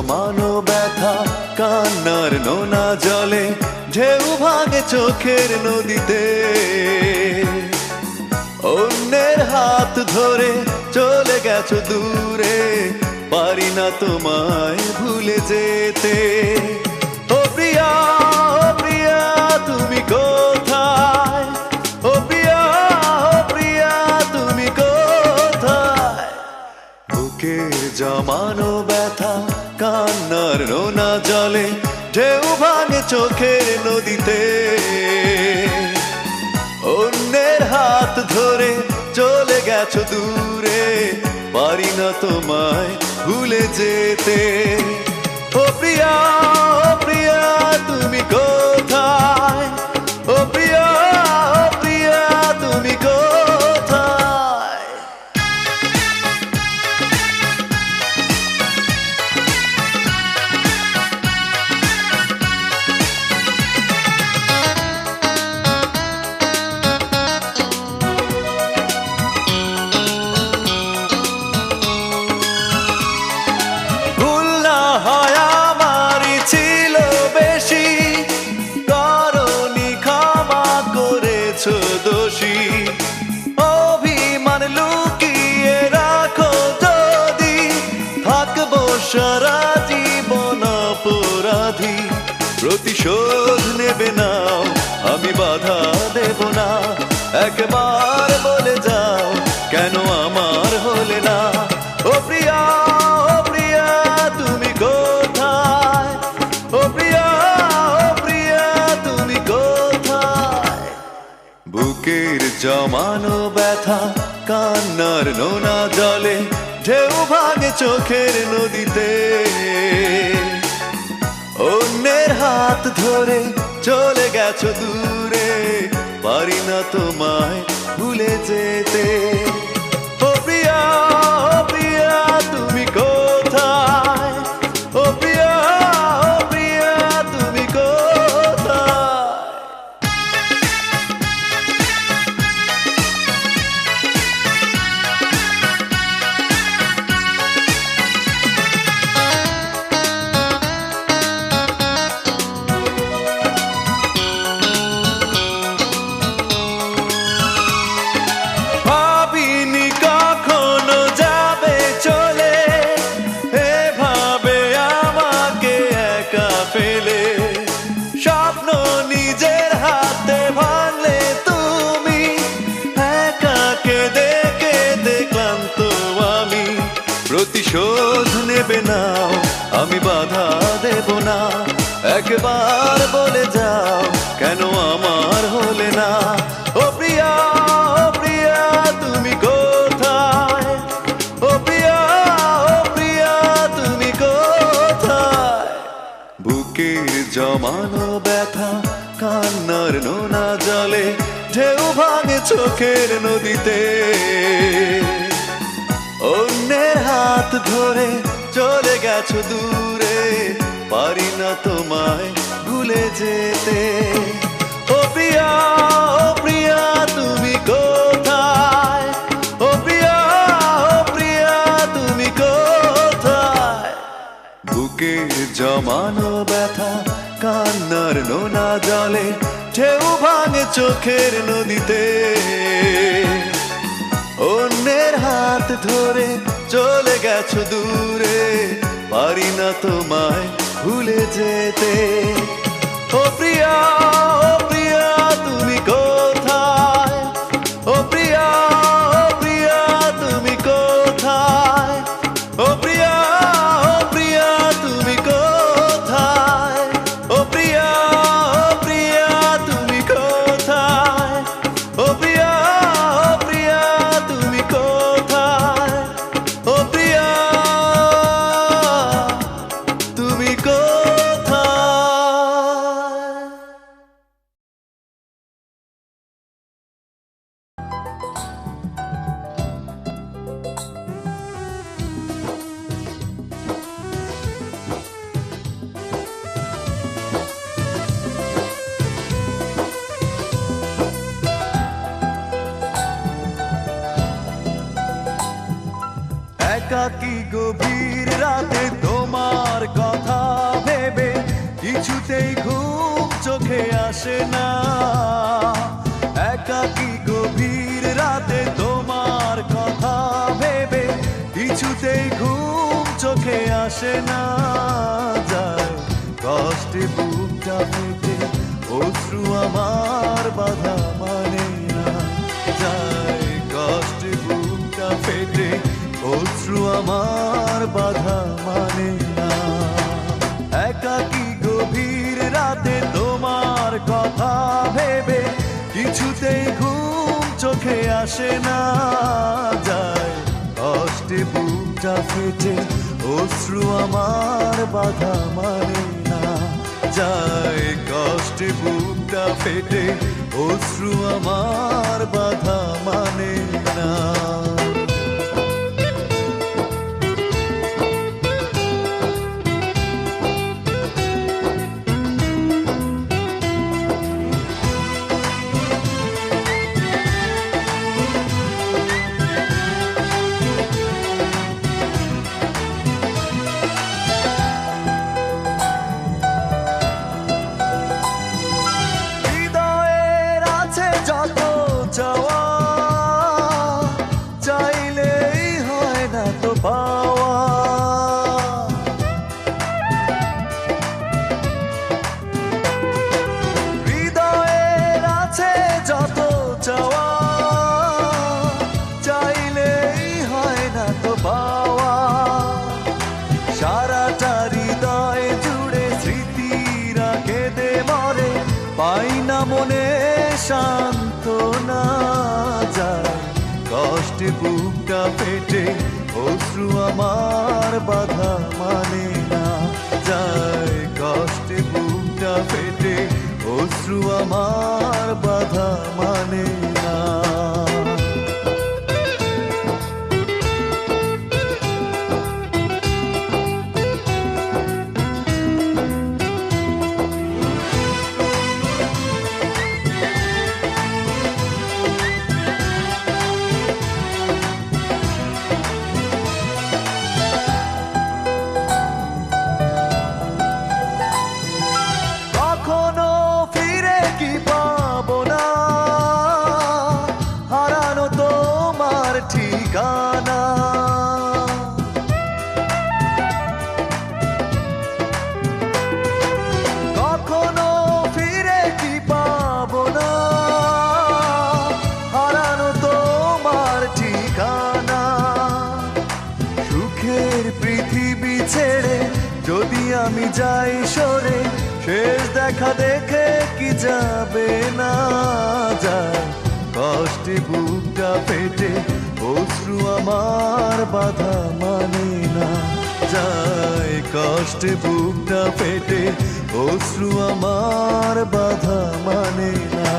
জমানো ব্যথা কান্নার নোনা জলে ঢেউ ভাঙে চোখের নদীতে। অন্যের হাত ধরে চলে গেছো দূরে, পারি না তোমায় ভুলে যেতে। ও প্রিয়া, ও প্রিয়া তুমি কোথায়? ও প্রিয়া, ও প্রিয়া তুমি কোথায়? বুকের জমানো ব্যথা কান্নার নোনা জলে ঢেউ ভাঙে চোখের নদীতে। অন্যের হাত ধরে চলে গেছো দূরে, পারি না তোমায় ভুলে যেতে। ও প্রিয়া, ও প্রিয়া তুমি কোথায়? ও প্রিয়া, ও প্রিয়া তুমি কোথায়? অভিমান লুকিয়ে রাখো যদি, থাকবো সারা জীবন অপরাধী। প্রতিশোধ নেবে নাও, আমি বাধা দেব না। একবার বলে যাও কেন আমার হলে না? ও প্রিয়া, ও প্রিয়া তুমি কোথায়? ও প্রিয়া, ও প্রিয়া তুমি কোথায়? বুকের জমানো ব্যথা কান্নার নোনা জলে ঢেউ ভাঙে চোখের নদীতে। অন্যের হাত ধরে চলে গেছো দূরে, পারি না তোমায় ভুলে যেতে। ও প্রিয়া, ও প্রিয়া তুমি কোথায়? ও প্রিয়া, ও প্রিয়া তুমি কোথায়? স্বপ্ন নিজের হাতে ভাঙলে তুমি, একা কেঁদে কেঁদে ক্লান্ত আমি। প্রতিশোধ নেবে নাও, আমি বাধা দেব না। একবার বলে যাও কেন আমার হলে না? ও প্রিয়া, ও প্রিয়া তুমি কোথায়? ও প্রিয়া, ও প্রিয়া তুমি কোথায়? বুকের জমানো ব্যথা কান্নার নোনা জলে ঢেউ ভাঙে চোখের নদীতে। অন্যের হাত ধরে চলে গেছো দূরে, পারি না তোমায় ভুলে যেতে। ও প্রিয়া, ও প্রিয়া তুমি কোথায়? ও প্রিয়া, ও প্রিয়া তুমি কোথায়? বুকের জমানো ব্যথা কান্নার নোনা জলে ঢেউ ভাঙে চোখের নদীতে। অন্যের হাত ধরে চলে গেছো দূরে, পারি না তোমায় ভুলে যেতে। ও প্রিয়া, ও প্রিয়া তুমি কোথায়? ও প্রিয়া, ও প্রিয়া তুমি কোথায়? ও প্রিয়া, ও প্রিয়া তুমি কোথায়? ও প্রিয়া, ও প্রিয়া তুমি কোথায়? ও প্রিয়া, ও প্রিয়া তুমি কোথায়? ও প্রিয়া তুমি কোথায়? একাকী গভীর রাতে তোমার আসে না। একাকী গভীর রাতে তোমার কথা ভেবে কিছুতেই ঘুম চোখে আসে না। যায় কষ্টে বুকটা ফেটে অশ্রু আমার বাধা মানে না। যায় কষ্টে বুকটা ফেটে অশ্রু আমার বাধা মানে না। একাকী গভীর রাতে তোমার কথা ভেবে কিছুতেই ঘুম চোখে আসে না। যায় কষ্টে বুকটা ফেটে অশ্রু আমার বাধা মানে না। যায় কষ্টে বুকটা ফেটে অশ্রু আমার বাধা মানে না। সারাটা হৃদয় জুড়ে স্মৃতিরা কেঁদে মরে, পাই না মনে সান্ত্বনা। যায় কষ্টে বুকটা ফেটে অশ্রু আমার বাধা মানে না। যায় কষ্টে বুকটা ফেটে অশ্রু আমার বাধা মানে না। ঠিকানা কখনো ফিরে কি পাবো না, হারানো তোমার ঠিকানা। সুখের পৃথিবী ছেড়ে যদি আমি যাই সরে, শেষ দেখা দেখে কি যাবে না। যায় কষ্টে বুকটা ফেটে অশ্রু আমার বাধা মানে না। যায় কষ্টে বুকটা ফেটে অশ্রু আমার বাধা মানে না।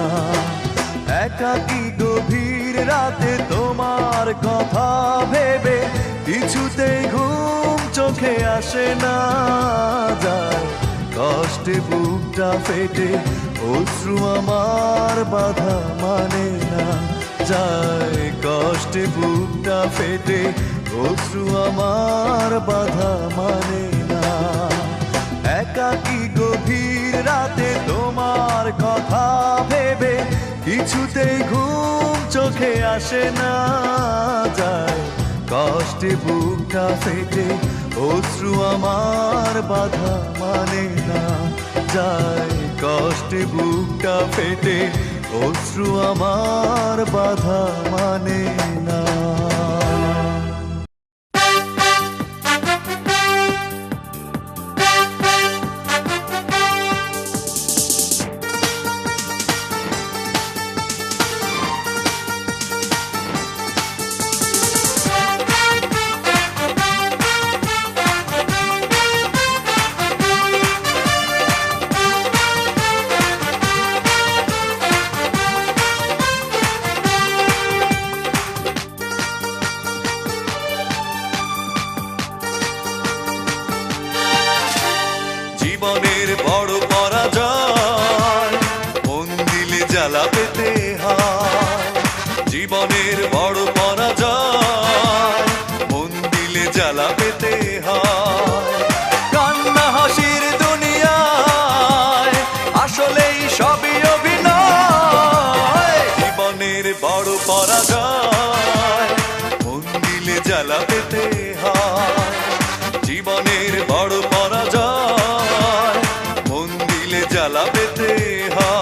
একাকী গভীর রাতে তোমার কথা ভেবে কিছুতেই ঘুম চোখে আসে না। যায় কষ্টে বুকটা ফেটে অশ্রু আমার বাধা মানে না। যায় কষ্টে বুকটা ফেটে অশ্রু আমার বাধা মানে না। একাকী গভীর রাতে তোমার কথা ভেবে কিছুতেই ঘুম চোখে আসে না। যায় কষ্টে বুকটা ফেটে অশ্রু আমার বাধা মানে না। যায় কষ্টে বুকটা ফেটে অশ্রু আমার বাধা মানে না। পরাজয়, মন দিলে জ্বালা পেতে হয়। জীবনের বড় পরাজয়, মন দিলে জ্বালা পেতে হয়।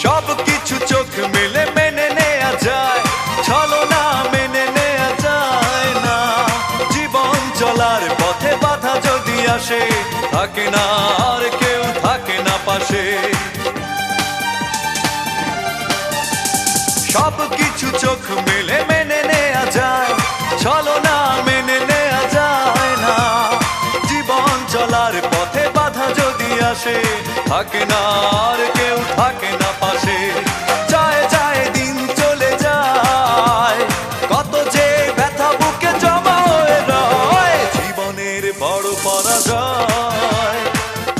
সব কিছু চোখ মেলে মেনে নেয়া যায়, ছলনা মেনে নেয়া যায় না। জীবন চলার পথে বাধা যদি আসে, থাকে না আর কেউ থাকে না পাশে। সব কিছু চোখ মেলে মেনে নেয়া যায়, ছলনা মেনে নেয়া যায় না। জীবন চলার পথে বাধা যদি আসে, থাকে না আর কেউ থাকে না পাশে। যায় যায় দিন চলে যায়, কত যে ব্যথা বুকে জমা হয়ে রয়। জীবনের বড় পরাজয়,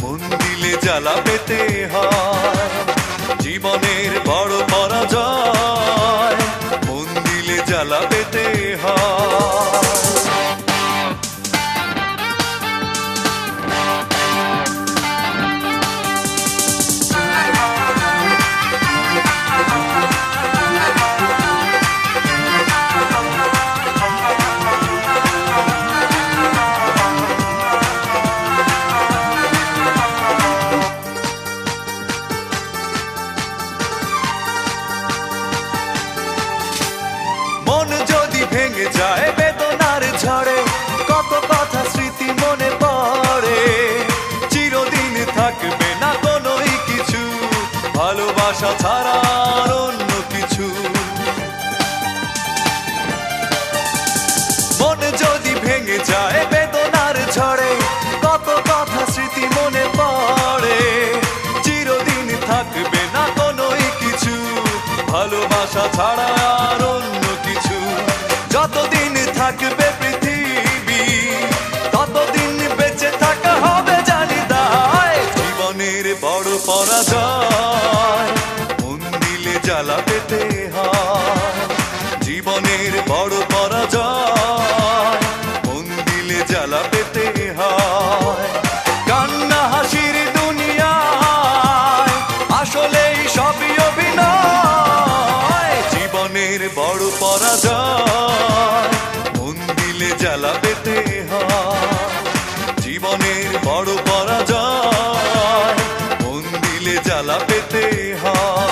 মন দিলে জ্বালা পেতে হয়। জীবনের বড় পরাজয়, মন দিলে জ্বালা পেতে হয়। মন যদি ভেঙে যায় বেদনার ঝড়ে, কত কথা স্মৃতি মনে পড়ে। চিরদিন থাকবে না কোনোই কিছু, ভালোবাসা ছাড়া আর অন্য কিছু। মন যদি ভেঙে যায় বেদনার ঝড়ে, কত কথা স্মৃতি মনে পড়ে। চিরদিন থাকবে না কোনোই কিছু, ভালোবাসা ছাড়া আর অন্য কিছু। যতদিন থাকবে পৃথিবী, ততদিন বেঁচে থাকা হবে জানি দায়। জীবনের বড় পরাজয়, মন দিলে জ্বালা পেতে হয়। জীবনের বড় পরাজয়, মন দিলে জ্বালা পেতে হয়। কান্না হাসির দুনিয়ায় আসলেই সবই অভিনয়। জীবনের বড় পরাজয়, মন দিলে জ্বালা পেতে হয়। জীবনের বড় পরাজয়, মন দিলে জ্বালা পেতে হয়।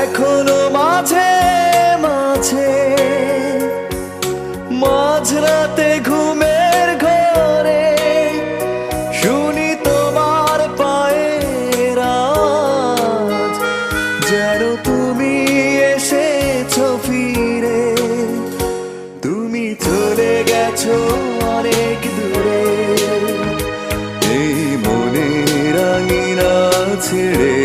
এখনো মাঝে মাঝে মাঝরাতে ঘুমের ঘরে শুনি তোমার পায়ের আওয়াজ, যেন তুমি এসেছো ফিরে। তুমি চলে গেছো অনেক দূরে, এই মনের আঙিনা ছেড়ে।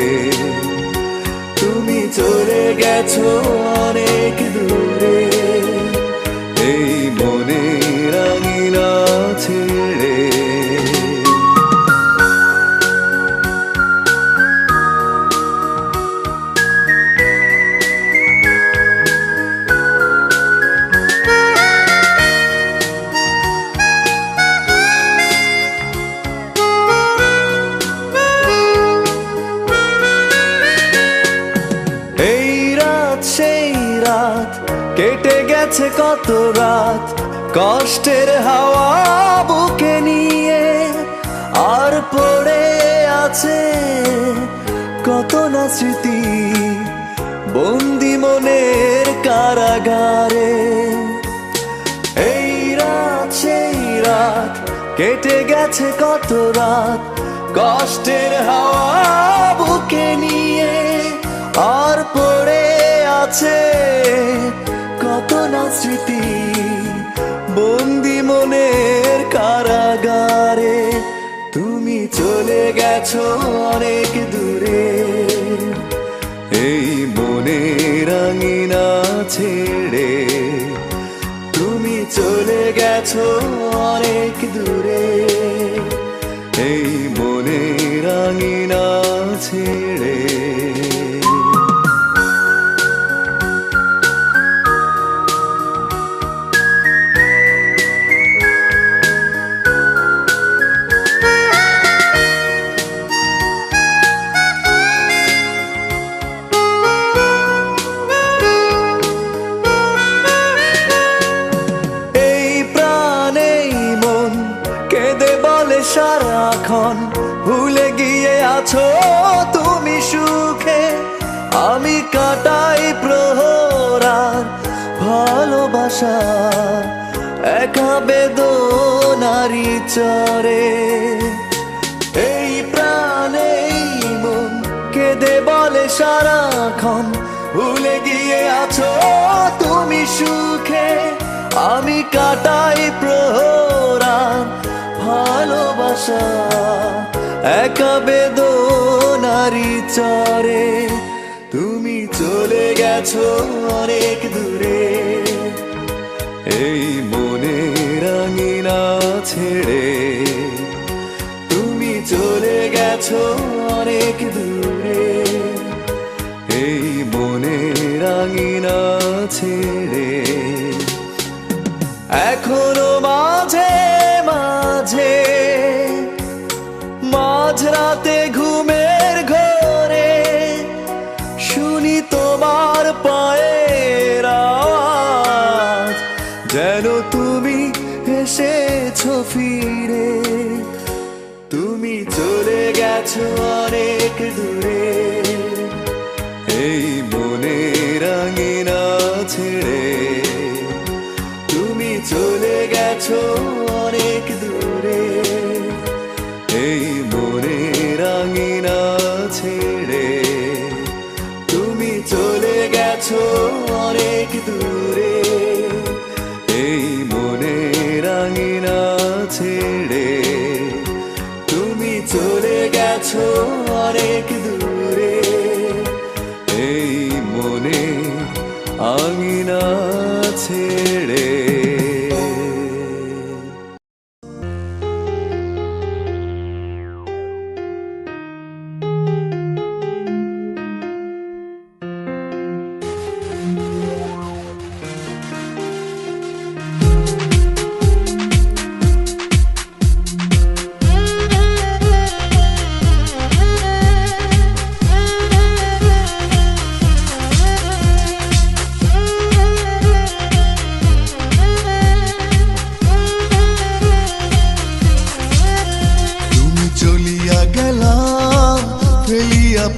তুমি চলে গেছো অনেক দূরে, এই মনের আঙিনা ছেড়ে। কেটে গেছে কত রাত কষ্টের হাওয়া বুকে নিয়ে, আর পড়ে আছে কত না স্মৃতি বন্দি মনের কারাগারে। এই রাত সেই রাত কেটে গেছে কত রাত কষ্টের হাওয়া বুকে নিয়ে, আর পড়ে আছে কত না স্মৃতি বন্দি মনের কারাগারে। তুমি চলে গেছো অনেক দূরে, এই মনের আঙিনা ছেড়ে। তুমি চলে গেছো অনেক দূরে, এই মনের আঙিনা ছেড়ে। সারাক্ষণ ভুলে গিয়ে আছো তুমি সুখে, আমি কাটাই প্রহরার ভালোবাসা একা বেদনারি চরে। এই প্রাণে মন কেঁদে বলে সারাক্ষণ ভুলে গিয়ে আছো তুমি সুখে, আমি কাটাই প্রহরার ভালোবাসা একা বেদনারি চরে। তুমি চলে গেছো অনেক দূরে, এই মনের আঙিনা ছেড়ে। তুমি চলে গেছো অনেক দূরে, এই মনের আঙিনা ছেড়ে। এখনো মাঝে মাঝে মাঝরাতে ঘুমের ঘরে শুনি তোমার পায়ের আওয়াজ, যেন তুমি এসেছো ফিরে। তুমি চলে গেছো অনেক দূরে, এই মনের আঙিনা ছেড়ে। তুমি চলে গেছো অনেক দূরে, এই মনের আঙিনা ছেড়ে। তুমি চলে গেছো অনেক দূরে, এই মনের আঙিনা ছেড়ে। তুমি চলে গেছো অনেক দূরে, এই মনের আঙিনা ছেড়ে।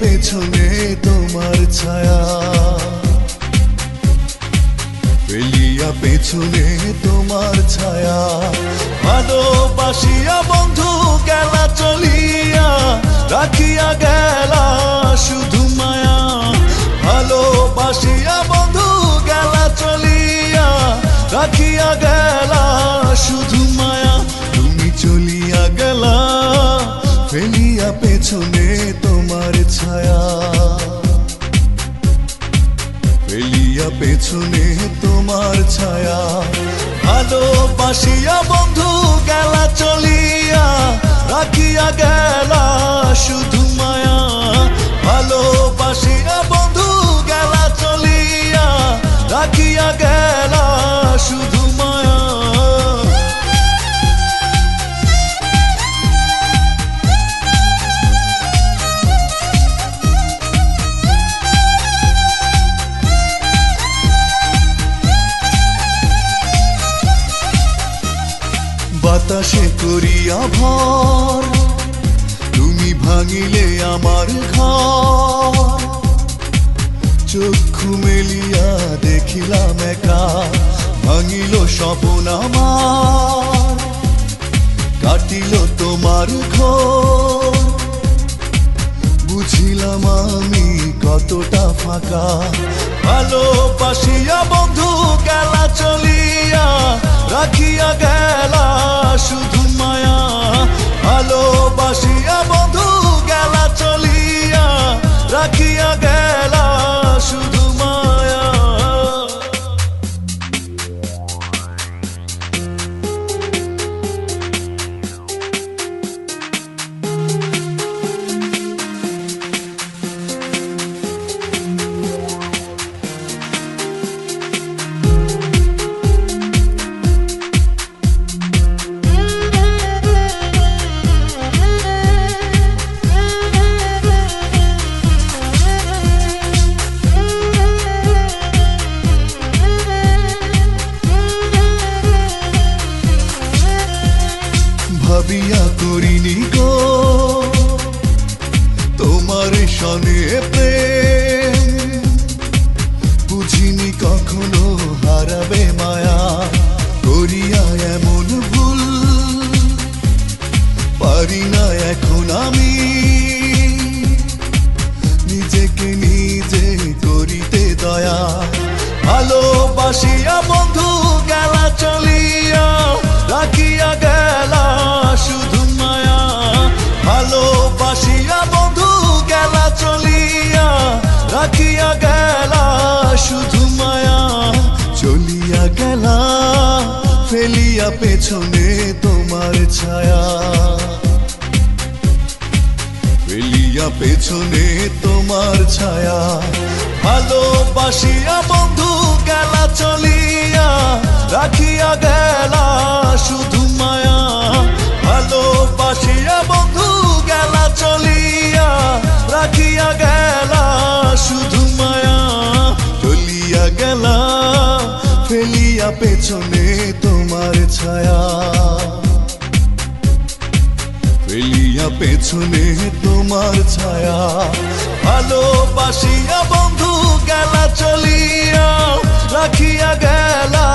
পেছনে তোমার ছায়া, ফেলিয়া পেছনে তোমার ছায়া। ভালোবাসিয়া বন্ধু গেলা চলিয়া, রাখিয়া গেলা শুধু মায়া। ভালোবাসিয়া বন্ধু গেলা চলিয়া, রাখিয়া গেলা শুধু মায়া। তুমি চলিয়া গেলা ফেলিয়া পেছনে তোমার ছায়া, ফেলিয়া পেছনে তোমার ছায়া। ভালোবাসিয়া বন্ধু গেলা চলিয়া, রাখিয়া গেলা শুধু মায়া। ভালোবাসিয়া বন্ধু গেলা চলিয়া, রাখিয়া গেলা শুধু মায়া। বাতাসে করিয়া ভর, তুমি ভাঙিলে আমার ঘর। চক্ষু মেলিয়া দেখিলাম একা, ভাঙিল স্বপ্ন আমার। কাটিল তোমার ঘর, বুঝিলাম আমি কতটা ফাঁকা। ভালোবাসিয়া বন্ধু গেলা চলিয়া, রাখিয়া গেলা শুধু মায়া। ভালোবাসিয়া বন্ধু গেলা চলিয়া, রাখিয়া গেলা শুধু মায়া। ভাবিয়া করিনি গো তোমার সনে প্রেম, বুঝিনি কখনো হারাবে মায়া। করিয়া এমন ভুল পারি না এখন আমি, নিজেকে নিজে করিতে দয়া। ভালোবাসিয়া বন্ধু গেলা চলিয়া, রাখিয়া গেলা শুধু মায়া। ভালোবাসিয়া বন্ধু গেলা চলিয়া, রাখিয়া গেলা শুধু মায়া। চলিয়া গেলা ফেলিয়া পেছনে তোমার ছায়া, ফেলিয়া পেছনে তোমার ছায়া। ভালোবাসিয়া বন্ধু গেলা চলিয়া, রাখিয়া গেলা শুধু মায়া। ভালোবাসিয়া বন্ধু গেলা চলিয়া, রাখিয়া গেলা শুধু মায়া। চলিয়া গেলা ফেলিয়া পেছনে তোমার ছায়া, ফেলিয়া পেছনে তোমার ছায়া। ভালোবাসিয়া বন্ধু গেলা চলিয়া, রাখিয়া গেলা